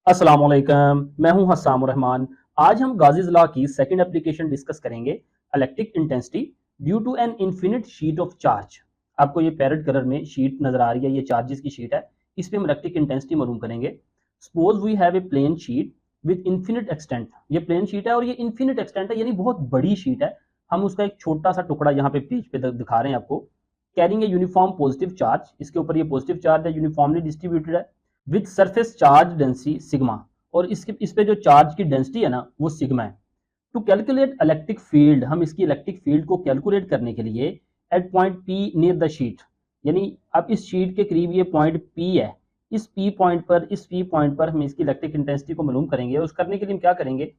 अस्सलाम वालेकुम, मैं हूं हस्साम रहमान। आज हम गाज़ीज़ लॉ की सेकंड एप्लीकेशन डिस्कस करेंगे, electric intensity due to an infinite sheet of charge. आपको ये पैरेट कलर में शीट नजर आ रही है, ये चार्जेस की शीट है। इस पे हम इलेक्ट्रिक इंटेंसिटी मालूम करेंगे। Suppose we have a plane sheet with infinite extent. ये प्लेन शीट है और ये इनफिनिट एक्सटेंट है, यानी बहुत बड़ी शीट है। हम उसका एक छोटा सा टुकड़ा यहाँ पे पेज पे दिखा रहे हैं आपको। Carrying a uniform positive charge, इसके ऊपर ये पॉजिटिव चार्ज है, यूनिफॉर्मली डिस्ट्रीब्यूटेड है with surface charge density sigma. और इस पे जो चार्ज की डेंसिटी है ना वो सिग्मा है। टू कैलकुलेट इलेक्ट्रिक फील्ड, हम इसकी इलेक्ट्रिक फील्ड को कैलकुलेट करने के लिए at point P near the sheet, यानी अब इस शीट के करीब ये पॉइंट पी है, इस पी पॉइंट पर हम इसकी इलेक्ट्रिक इंटेंसिटी को मालूम करेंगे। उस करने के लिए हम क्या करेंगे,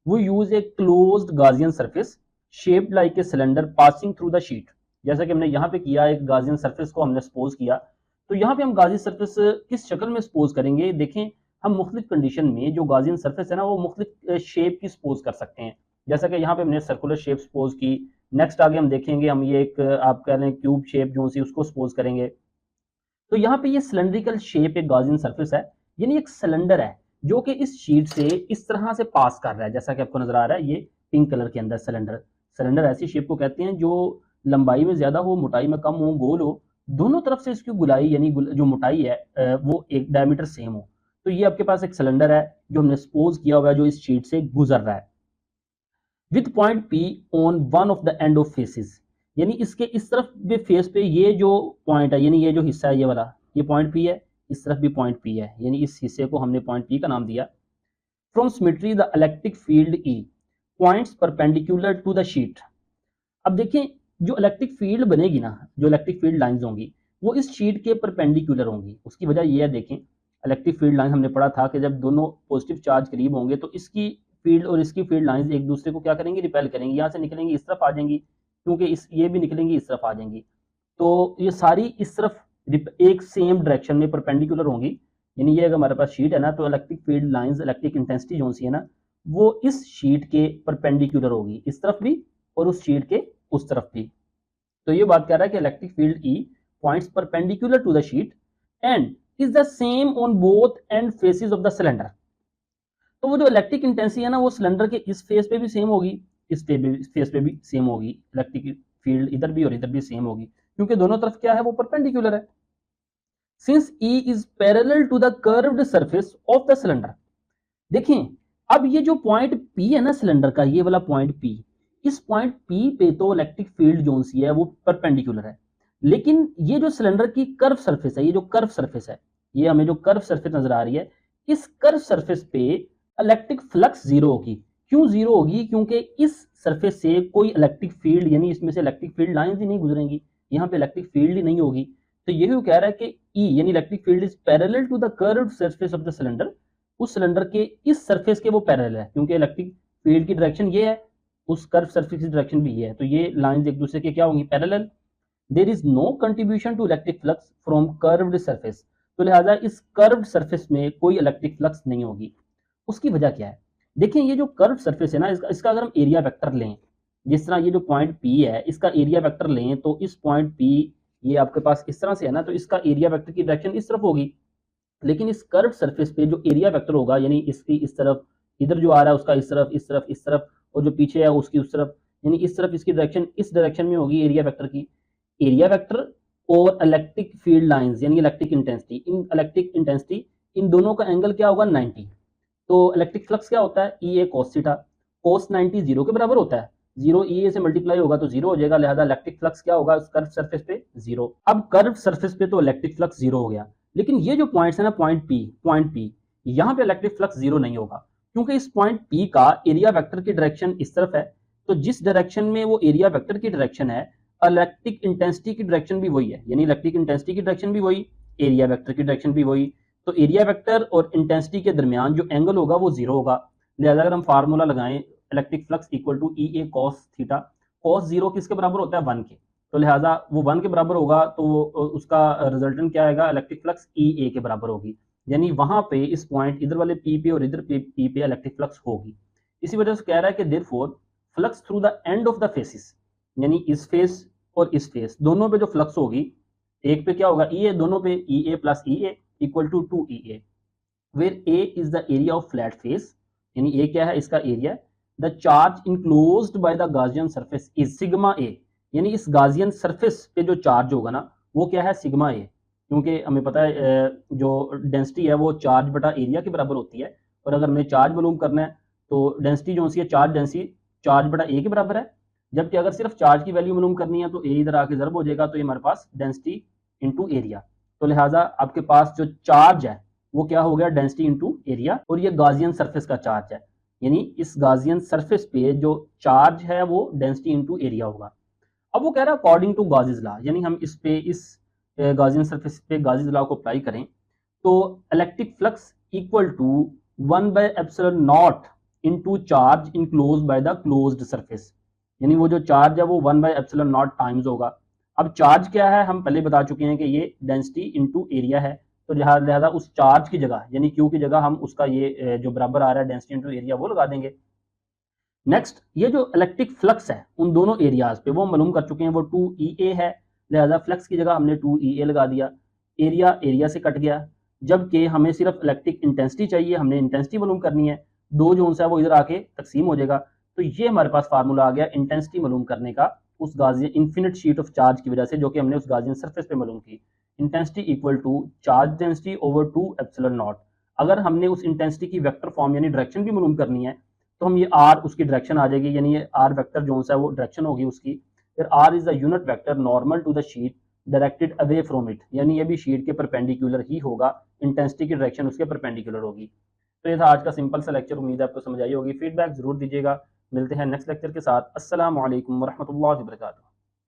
वो use a closed Gaussian surface shaped like a cylinder passing through the sheet. जैसा कि हमने यहाँ पे किया, एक गाजियन सरफेस को हमने सपोज किया। तो यहाँ पे हम गाजियन सरफेस किस शक्ल में सपोज करेंगे, देखें हम मुख्तलिफ कंडीशन में जो गाजियन सरफेस है ना वो मुख्तलिफ शेप की सपोज कर सकते हैं। जैसा कि यहाँ पे हमने सर्कुलर शेप सपोज की। नेक्स्ट आगे हम देखेंगे, हम ये एक आप कह रहे हैं क्यूब शेप जो सी उसको सपोज करेंगे। तो यहाँ पे ये सिलेंड्रिकल शेप एक गाजियन सरफेस है, यानी एक सिलेंडर है जो कि इस शीट से इस तरह से पास कर रहा है। जैसा कि आपको नजर आ रहा है, ये पिंक कलर के अंदर सिलेंडर। सिलेंडर ऐसी शेप को कहते हैं जो लंबाई में ज्यादा हो, मोटाई में कम हो, गोल हो, दोनों तरफ से इसकी गुलाई यानी जो मोटाई है वो एक डायमीटर सेम हो। तो ये आपके पास एक सिलेंडर है जो हमने सपोज किया हुआ है, जो इस शीट से गुजर रहा है with point P on one of the end of faces, यानी इसके इस तरफ भी फेस पे ये जो पॉइंट है, यानी ये जो हिस्सा है ये वाला, ये पॉइंट पी है, इस तरफ भी पॉइंट पी है, यानी इस हिस्से को हमने पॉइंट पी का नाम दिया। From symmetry the electric field E points perpendicular to the sheet. अब देखें, जो इलेक्ट्रिक फील्ड बनेगी ना, जो इलेक्ट्रिक फील्ड लाइंस होंगी वो इस शीट के परपेंडिकुलर होंगी। उसकी वजह ये है, देखें इलेक्ट्रिक फील्ड लाइन हमने पढ़ा था कि जब दोनों पॉजिटिव चार्ज करीब होंगे तो इसकी फील्ड और इसकी फील्ड लाइंस एक दूसरे को क्या करेंगी, रिपेल करेंगी। यहाँ से निकलेंगी इस तरफ आ जाएंगी, क्योंकि इस ये भी निकलेंगी इस तरफ आ जाएंगी। तो ये सारी इस तरफ एक सेम डायरेक्शन में परपेंडिकुलर होंगी। यानी ये अगर हमारे पास शीट है ना, तो electric field lines, electric intensity जो सी है ना, वो इस शीट के परपेंडिकुलर होगी, इस तरफ भी और उस शीट के उस तरफ भी। तो ये बात कर रहा है कि electric field E points perpendicular to the sheet and is the same on both end faces of the cylinder. तो वो जो इलेक्ट्रिक इंटेंसिटी है ना वो सिलेंडर के इस फेस पे भी सेम होगी, इस फेस पे भी सेम होगी। इलेक्ट्रिक फील्ड इधर भी और इधर भी सेम होगी, क्योंकि दोनों तरफ क्या है, वो परपेंडिकुलर है। Since E is parallel to the curved surface of the cylinder. देखें, अब ये जो पॉइंट पी है ना सिलेंडर का, ये वाला पॉइंट पी, इस पॉइंट पी पे तो इलेक्ट्रिक फील्ड जो सी है वो परपेंडिकुलर है। लेकिन ये जो सिलेंडर की कर्व सरफेस है, ये जो कर्व सरफेस है, ये हमें जो कर्व सरफेस नजर आ रही है, इस कर्व सरफेस पे इलेक्ट्रिक फ्लक्स जीरो होगी। क्यों जीरो होगी, क्योंकि इस सरफेस से कोई इलेक्ट्रिक फील्ड, यानी इसमें से इलेक्ट्रिक फील्ड लाइंस ही नहीं गुजरेंगी, यहाँ पे इलेक्ट्रिक फील्ड ही नहीं होगी। तो यही वो कह रहा है कि ई यानी electric field is parallel to the curved surface of the cylinder. उस सिलेंडर के इस सरफेस के वो पैरेलल है, क्योंकि इलेक्ट्रिक फील्ड की डायरेक्शन ये है, उस कर्व सरफेस की डायरेक्शन भी ये है, तो ये लाइंस एक दूसरे के क्या होंगी, parallel. There is no contribution to electric flux from curved surface. तो लिहाजा इस कर्व्ड सरफेस में कोई इलेक्ट्रिक फ्लक्स नहीं होगी। उसकी वजह क्या है, देखिए ये जो कर्व सरफेस है ना, इसका अगर हम एरिया वेक्टर लें, जिस तरह ये जो पॉइंट पी है इसका एरिया वेक्टर लें, तो इस पॉइंट पी ये आपके पास इस तरह से है ना, तो इसका एरिया वेक्टर की डायरेक्शन इस तरफ होगी। लेकिन इस कर्व सरफेस पे जो एरिया वेक्टर होगा, यानी इसकी इस तरफ, इधर जो आ रहा है उसका इस तरफ, इस तरफ, इस तरफ, और जो पीछे है उसकी उस तरफ, यानी इस तरफ इसकी डायरेक्शन इस डायरेक्शन में होगी एरिया वेक्टर की। एरिया वेक्टर और इलेक्ट्रिक फील्ड लाइंस यानी इलेक्ट्रिक इंटेंसिटी इन दोनों का एंगल क्या होगा, 90। तो इलेक्ट्रिक फ्लक्स क्या होता है, ई A cos theta. Cos 90 zero के बराबर होता है, जीरो ई ए से मल्टीप्लाई होगा तो जीरो हो जाएगा, लिहाजा इलेक्ट्रिक फ्लक्स क्या होगा उस कर्व सरफेस पे, जीरो। अब कर्व सरफेस पे तो इलेक्ट्रिक फ्लक्स जीरो हो गया, लेकिन ये जो पॉइंट्स है ना, पॉइंट पी, यहाँ पे इलेक्ट्रिक फ्लक्स जीरो नहीं होगा, क्योंकि इस पॉइंट पी का एरिया वेक्टर की डायरेक्शन इस तरफ है। तो जिस डायरेक्शन में वो एरिया वेक्टर की डायरेक्शन है, इलेक्ट्रिक इंटेंसिटी की डायरेक्शन भी वही है, यानी इलेक्ट्रिक इंटेंसिटी की डायरेक्शन भी वही, एरिया वेक्टर की डायरेक्शन भी वही। तो एरिया वेक्टर और इंटेंसिटी के दरमियान जो एंगल होगा वो जीरो होगा। लिहाजा अगर हम फार्मूला लगाएं, electric flux equal to E A cos theta, cos zero किसके बराबर होता है, 1 के। तो लिहाजा वो 1 के बराबर होगा, तो उसका रिजल्टेंट क्या आएगा, इलेक्ट्रिक फ्लक्स ई ए के बराबर होगी। यानी वहां पे इस पॉइंट इधर वाले पी पे और इधर पी पे इलेक्ट्रिक फ्लक्स होगी। इसी वजह से कह रहा है कि therefore flux through the end of the faces, यानी इस फेस और इस फेस दोनों पे जो फ्लक्स होगी, एक पे क्या होगा ई ए, दोनों पे E A plus E A equal to 2 E A. Where A is the area of flat face, यानी ए क्या है, इसका एरिया। The charge enclosed by the Gaussian surface is sigma A, यानी इस गाजियन सरफेस पे जो चार्ज होगा ना वो क्या है, सिग्मा ए, क्योंकि हमें पता है जो डेंसिटी है वो चार्ज बटा एरिया के बराबर होती है, और अगर हमें चार्ज मालूम करना है तो डेंसिटी जो सी है चार्ज डेंसिटी चार्ज बटा ए के बराबर है, जबकि अगर सिर्फ चार्ज की वैल्यू मालूम करनी है तो ए इधर आके ज़रब हो जाएगा, तो ये हमारे पास डेंसिटी इंटू एरिया। तो लिहाजा आपके पास जो चार्ज है वो क्या हो गया, डेंसिटी इंटू एरिया, और ये गाजियन सरफेस का चार्ज है, यानी इस गाजियन सरफेस पे जो चार्ज है वो डेंसिटी इंटू एरिया होगा। अब वो कह रहा है अकॉर्डिंग टू गाजिस लॉ, यानी हम इस गाजियन सरफेस पे गाजिस लॉ को अप्लाई करें तो इलेक्ट्रिक फ्लक्स इक्वल टू 1/एप्सिलॉन naught into charge enclosed by the closed surface, यानी वो जो चार्ज है वो 1/एप्सिलॉन नॉट टाइम्स होगा। अब चार्ज क्या है हम पहले बता चुके हैं कि ये डेंसिटी इंटू एरिया है, तो लिहाजा उस चार्ज की जगह यानी क्यू की जगह हम उसका ये जो बराबर आ रहा है डेंसिटी इंटू एरिया वो लगा देंगे। नेक्स्ट ये जो इलेक्ट्रिक फ्लक्स है उन दोनों एरियाज पे वो हम मालूम कर चुके हैं, वो 2EA है, लिहाजा फ्लक्स की जगह हमने 2EA लगा दिया, एरिया एरिया से कट गया। जबकि हमें सिर्फ इलेक्ट्रिक इंटेंसिटी चाहिए, हमने इंटेंसिटी मालूम करनी है, दो जो है वो इधर आके तकसीम हो जाएगा। तो ये हमारे पास फार्मूला आ गया इंटेंसिटी मालूम करने का उस गाजियन इन्फिनिट शीट ऑफ चार्ज की वजह से, जो कि हमने उस गाजियन सरफेस पे मालूम की। Intensity equal to charge density over 2 epsilon naught. अगर हमने उस इंटेंसिटी की वेक्टर फॉर्म यानी डायरेक्शन भी मालूम करनी है तो हम ये आर उसकी डायरेक्शन आ जाएगी, यानी ये आर वेक्टर जो है वो डायरेक्शन होगी उसकी। फिर R is the unit vector normal to the sheet directed away from it, यानी ये भी शीट के परपेंडिकुलर ही होगा, इंटेंसिटी की डायरेक्शन उसके परपेंडिकुलर होगी। तो ये था आज का सिंपल सा लेक्चर, उम्मीद है आपको समझ आई होगी। फीडबैक जरूर दीजिएगा, मिलते हैं नेक्स्ट लेक्चर के साथ। अस्सलाम वालेकुम वरहमतुल्लाहि वबरकातुहू।